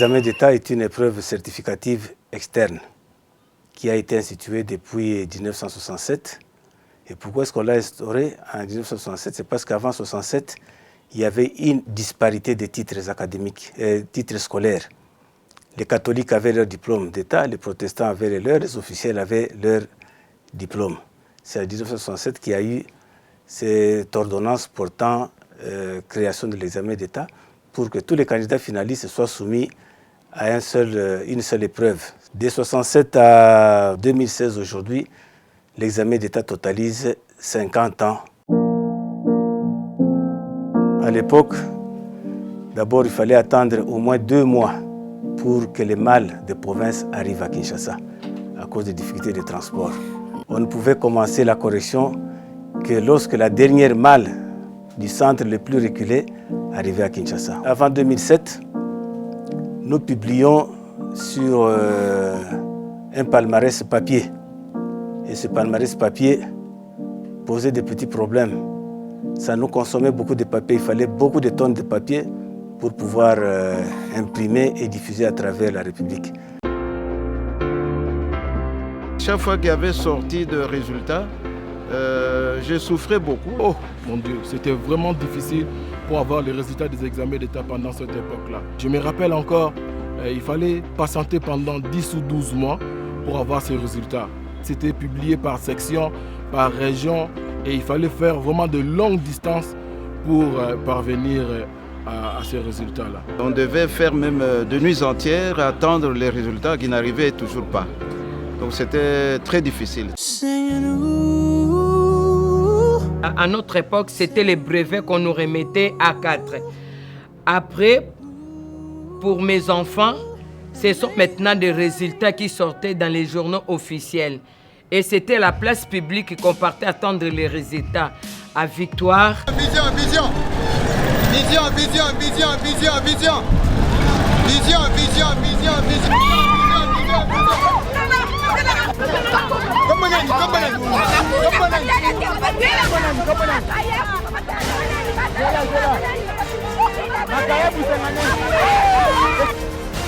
L'examen d'État est une épreuve certificative externe qui a été instituée depuis 1967. Et pourquoi est-ce qu'on l'a instaurée en 1967? C'est parce qu'avant 1967, il y avait une disparité des titres académiques, titres scolaires. Les catholiques avaient leur diplôme d'État, les protestants avaient les leurs, les officiels avaient leur diplôme. C'est en 1967 qu'il y a eu cette ordonnance portant création de l'examen d'État pour que tous les candidats finalistes soient soumis à une seule épreuve. De 1967 à 2016 aujourd'hui, l'examen d'État totalise 50 ans. À l'époque, d'abord il fallait attendre au moins 2 mois pour que les mâles de province arrivent à Kinshasa à cause des difficultés de transport. On ne pouvait commencer la correction que lorsque la dernière mâle du centre le plus reculé arrivait à Kinshasa. Avant 2007, nous publions sur un palmarès papier. Et ce palmarès papier posait des petits problèmes. Ça nous consommait beaucoup de papier. Il fallait beaucoup de tonnes de papier pour pouvoir imprimer et diffuser à travers la République. Chaque fois qu'il y avait sorti de résultats, je souffrais beaucoup. Oh mon Dieu, c'était vraiment difficile pour avoir les résultats des examens d'État pendant cette époque-là. Je me rappelle encore, il fallait patienter pendant 10 ou 12 mois pour avoir ces résultats. C'était publié par section, par région, et il fallait faire vraiment de longues distances pour parvenir à ces résultats-là. On devait faire même de nuits entières à attendre les résultats qui n'arrivaient toujours pas. Donc c'était très difficile. À notre époque, c'était les brevets qu'on nous remettait à 4. Après, pour mes enfants, ce sont maintenant des résultats qui sortaient dans les journaux officiels. Et c'était la place publique qu'on partait attendre les résultats. À Victoire. Vision, vision. Vision, vision, vision, vision, vision. Vision, vision, vision, vision.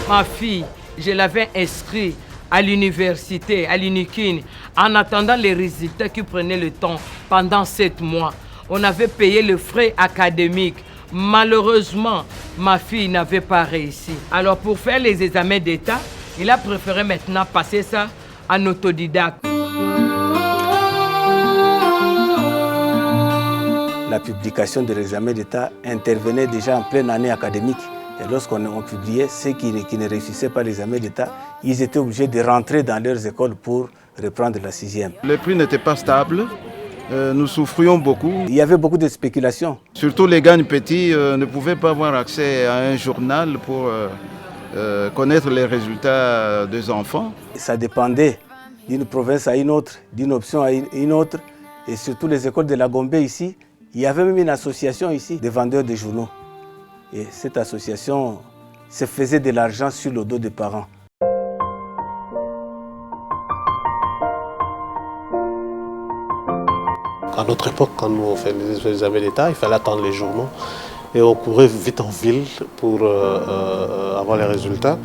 Ma fille, je l'avais inscrite à l'université, à l'UNIKIN, en attendant les résultats qui prenaient le temps pendant 7 mois. On avait payé le frais académique. Malheureusement, ma fille n'avait pas réussi. Alors pour faire les examens d'État, il a préféré maintenant passer ça en autodidacte. La publication de l'examen d'État intervenait déjà en pleine année académique. Et lorsqu'on publiait, ceux qui ne réussissaient pas l'examen d'État, ils étaient obligés de rentrer dans leurs écoles pour reprendre la 6e. Les prix n'étaient pas stables, nous souffrions beaucoup. Il y avait beaucoup de spéculations. Surtout les gagnes petits ne pouvaient pas avoir accès à un journal pour connaître les résultats des enfants. Ça dépendait d'une province à une autre, d'une option à une autre. Et surtout les écoles de la Gombe ici, il y avait même une association ici de vendeurs de journaux. Et cette association se faisait de l'argent sur le dos des parents. À notre époque, quand nous on fait les examens d'État, il fallait attendre les journaux. Et on courait vite en ville pour avoir les résultats.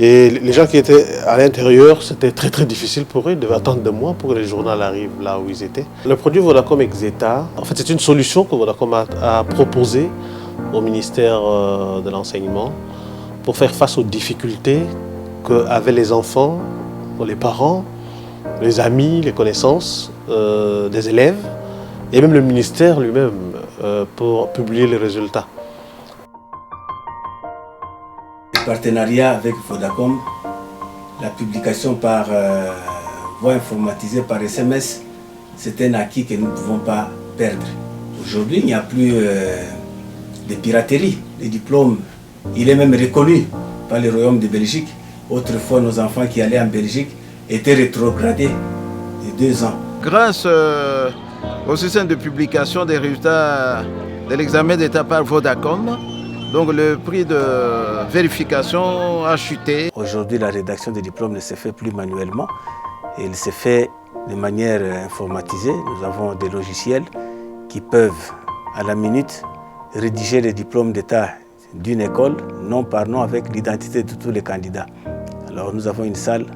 Et les gens qui étaient à l'intérieur, c'était très difficile pour eux. Ils devaient attendre 2 mois pour que les journaux arrivent là où ils étaient. Le produit Vodacom Exeta, en fait, c'est une solution que Vodacom a proposée au ministère de l'Enseignement pour faire face aux difficultés qu'avaient les enfants, les parents, les amis, les connaissances des élèves et même le ministère lui-même pour publier les résultats. Le partenariat avec Vodacom, la publication par voie informatisée par SMS, c'est un acquis que nous ne pouvons pas perdre. Aujourd'hui, il n'y a plus de piraterie. Le diplôme, il est même reconnu par le Royaume de Belgique. Autrefois, nos enfants qui allaient en Belgique étaient rétrogradés de 2 ans. Grâce au système de publication des résultats de l'examen d'État par Vodacom, donc le prix de vérification a chuté. Aujourd'hui, la rédaction des diplômes ne se fait plus manuellement. Elle se fait de manière informatisée. Nous avons des logiciels qui peuvent, à la minute, rédiger les diplômes d'État d'une école, nom par nom, avec l'identité de tous les candidats. Alors nous avons une salle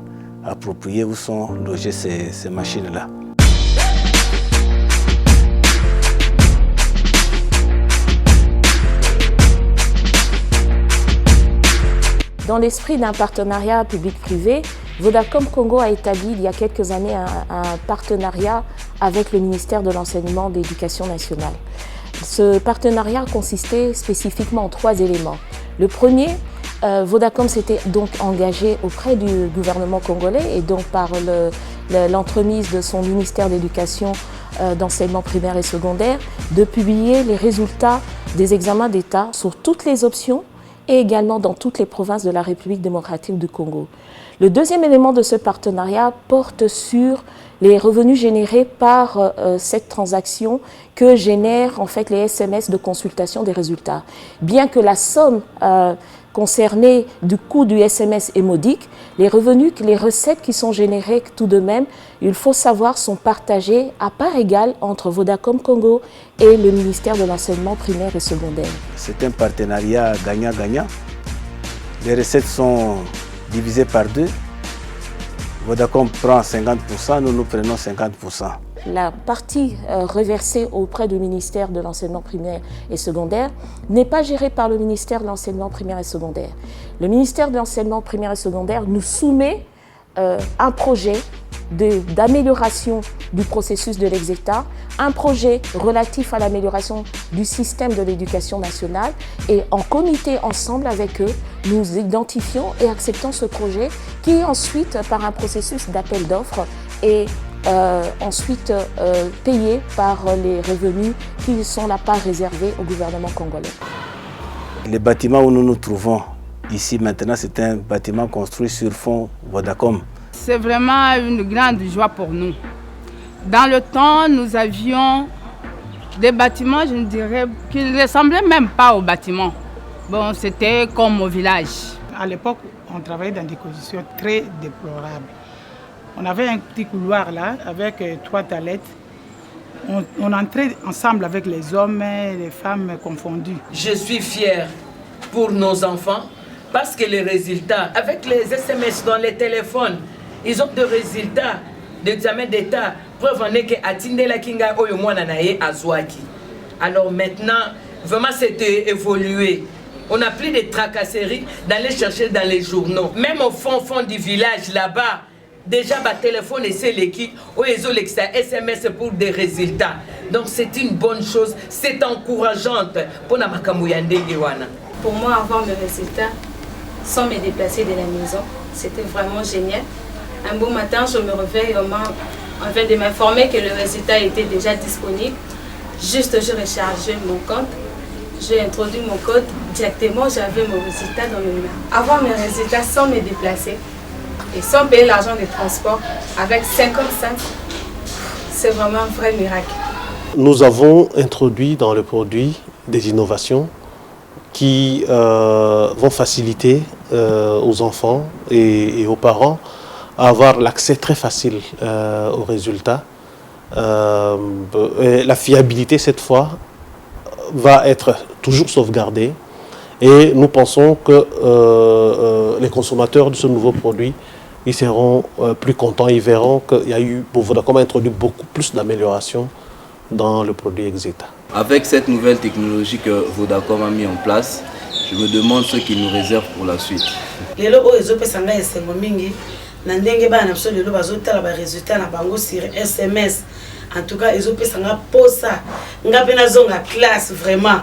appropriée où sont logées ces machines-là. Dans l'esprit d'un partenariat public-privé, Vodacom Congo a établi il y a quelques années un partenariat avec le ministère de l'Enseignement et de l'Éducation nationale. Ce partenariat consistait spécifiquement en 3 éléments. Le premier, Vodacom s'était donc engagé auprès du gouvernement congolais et donc par l'entremise de son ministère de l'Éducation, d'enseignement primaire et secondaire, de publier les résultats des examens d'État sur toutes les options et également dans toutes les provinces de la République démocratique du Congo. Le deuxième élément de ce partenariat porte sur les revenus générés par cette transaction que génèrent en fait les SMS de consultation des résultats. Bien que la somme concernée du coût du SMS est modique, les revenus, les recettes qui sont générées tout de même, il faut savoir, sont partagées à part égale entre Vodacom Congo et le ministère de l'Enseignement primaire et secondaire. C'est un partenariat gagnant-gagnant. Les recettes sont divisées par 2. Vodacom prend 50%, nous prenons 50%. La partie reversée auprès du ministère de l'Enseignement primaire et secondaire n'est pas gérée par le ministère de l'Enseignement primaire et secondaire. Le ministère de l'Enseignement primaire et secondaire nous soumet un projet d'amélioration du processus de l'Exeta, un projet relatif à l'amélioration du système de l'éducation nationale et en comité ensemble avec eux, nous identifions et acceptons ce projet qui est ensuite par un processus d'appel d'offres et ensuite payé par les revenus qui sont la part réservée au gouvernement congolais. Les bâtiments où nous nous trouvons ici maintenant, c'est un bâtiment construit sur fonds Vodacom. C'est vraiment une grande joie pour nous. Dans le temps, nous avions des bâtiments, je ne dirais, qui ne ressemblaient même pas aux bâtiments. Bon, c'était comme au village. À l'époque, on travaillait dans des conditions très déplorables. On avait un petit couloir là, avec 3 toilettes. On entrait ensemble avec les hommes et les femmes confondus. Je suis fière pour nos enfants parce que les résultats, avec les SMS dans les téléphones, ils ont des résultats d'examen d'État. Preuve en est que Atindela Kinga Oyomwana Nae Azwaki. Alors maintenant, vraiment c'était évolué. On n'a plus de tracasseries d'aller chercher dans les journaux. Même au fond du village là-bas, déjà ma téléphone et c'est l'équipe où ils ont l'extra SMS pour des résultats. Donc c'est une bonne chose, c'est encourageante pour la Makamuyande Gewana. Pour moi, avoir le résultat sans me déplacer de la maison, c'était vraiment génial. Un beau matin, je me réveille, on vient de m'informer que le résultat était déjà disponible. Juste, je rechargeais mon compte, j'ai introduit mon code, directement j'avais mon résultat dans mes mains. Avoir mes résultats sans me déplacer et sans payer l'argent de transport, avec 50 cents, c'est vraiment un vrai miracle. Nous avons introduit dans le produit des innovations qui vont faciliter aux enfants et aux parents à avoir l'accès très facile aux résultats. La fiabilité, cette fois, va être toujours sauvegardée et nous pensons que les consommateurs de ce nouveau produit ils seront plus contents, ils verront qu'il y a eu, Vodacom a introduit beaucoup plus d'améliorations dans le produit Exeta. Avec cette nouvelle technologie que Vodacom a mis en place, je me demande ce qu'il nous réserve pour la suite. Na ndenge ba na biso lelo bazotala ba résultat na bango sur SMS. En tout cas, ezopesa nga posa nga pe nazonga classe vraiment.